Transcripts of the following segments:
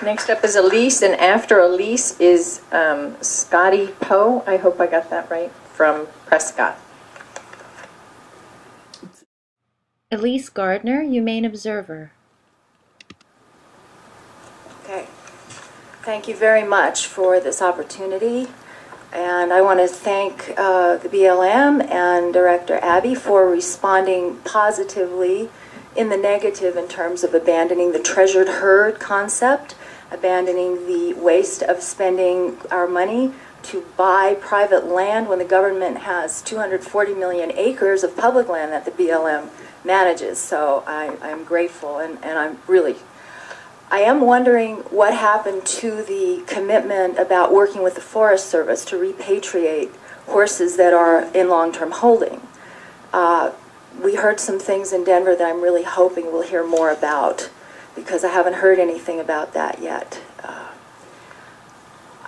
Next up is Elyse, and after Elyse is Scotty Poe. I hope I got that right, from Prescott. Elyse Gardner, Humane Observer. Okay. Thank you very much for this opportunity. And I want to thank the BLM and Director Abby for responding positively in the negative in terms of abandoning the treasured herd concept, abandoning the waste of spending our money to buy private land when the government has 240 million acres of public land that the BLM manages. So I'm grateful, and I am wondering what happened to the commitment about working with the Forest Service to repatriate horses that are in long-term holding. We heard some things in Denver that I'm really hoping we'll hear more about, because I haven't heard anything about that yet.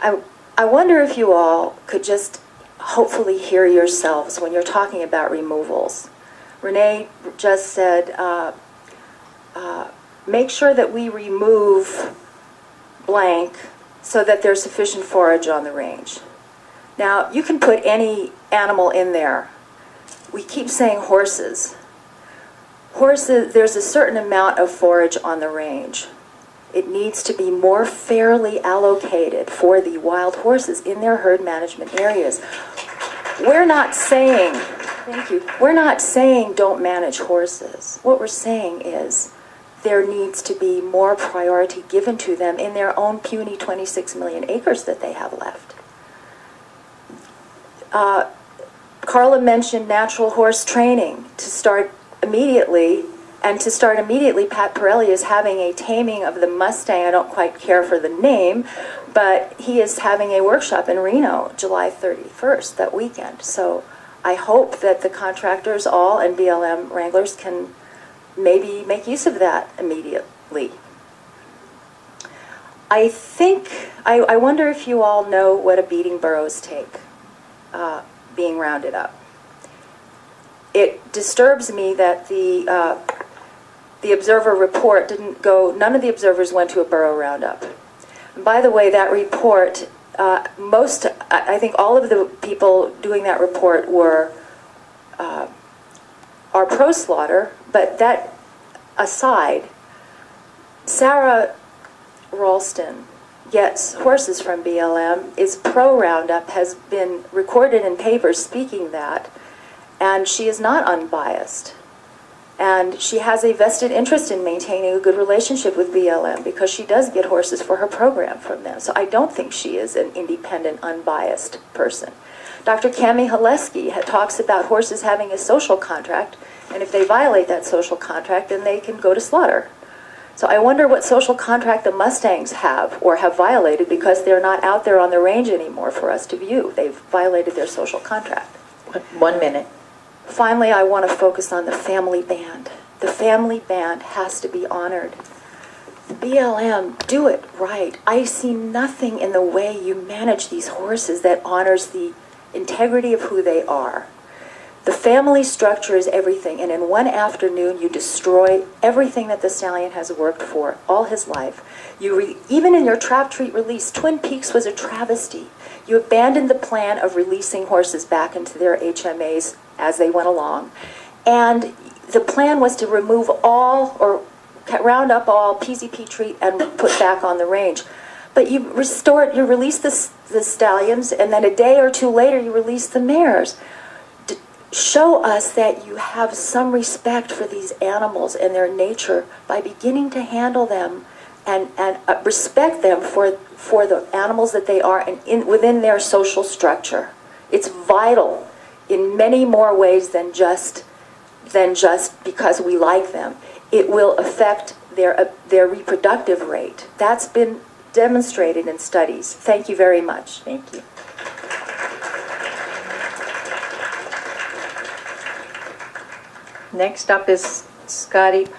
I wonder if you all could just hopefully hear yourselves when you're talking about removals. Renee just said, make sure that we remove blank so that there's sufficient forage on the range. Now, you can put any animal in there. We keep saying horses. Horses, there's a certain amount of forage on the range. It needs to be more fairly allocated for the wild horses in their herd management areas. We're not saying, thank you, we're not saying don't manage horses. What we're saying is there needs to be more priority given to them in their own puny 26 million acres that they have left. Carla mentioned natural horse training to start immediately, and to start immediately, Pat Pirelli is having a taming of the Mustang. I don't quite care for the name, but he is having a workshop in Reno, July 31st, that weekend. So I hope that the contractors all and BLM wranglers can maybe make use of that immediately. I wonder if you all know what a beating burros take, being rounded up. It disturbs me that the Observer report didn't go, none of the observers went to a burro roundup. And by the way, that report, I think all of the people doing that report are pro-slaughter, but that aside, Sarah Ralston gets horses from BLM, is pro-roundup, has been recorded in papers speaking that, and she is not unbiased. And she has a vested interest in maintaining a good relationship with BLM because she does get horses for her program from them. So I don't think she is an independent, unbiased person. Dr. Cami Haleski talks about horses having a social contract, and if they violate that social contract, then they can go to slaughter. So I wonder what social contract the Mustangs have or have violated, because they're not out there on the range anymore for us to view. They've violated their social contract. 1 minute. Finally, I want to focus on the family band. The family band has to be honored. BLM, do it right. I see nothing in the way you manage these horses that honors the integrity of who they are. The family structure is everything, and in one afternoon you destroy everything that the stallion has worked for all his life. Even in your trap treat release, Twin Peaks was a travesty. You abandoned the plan of releasing horses back into their HMAs as they went along. And the plan was to remove all, or round up all PZP treat and put back on the range. But you release the stallions, and then a day or two later you release the mares. Show us that you have some respect for these animals and their nature by beginning to handle them and respect them for the animals that they are and within their social structure. It's vital in many more ways than just because we like them. It will affect their reproductive rate. That's been demonstrated in studies. Thank you very much. Thank you. Next up is Scotty Poe.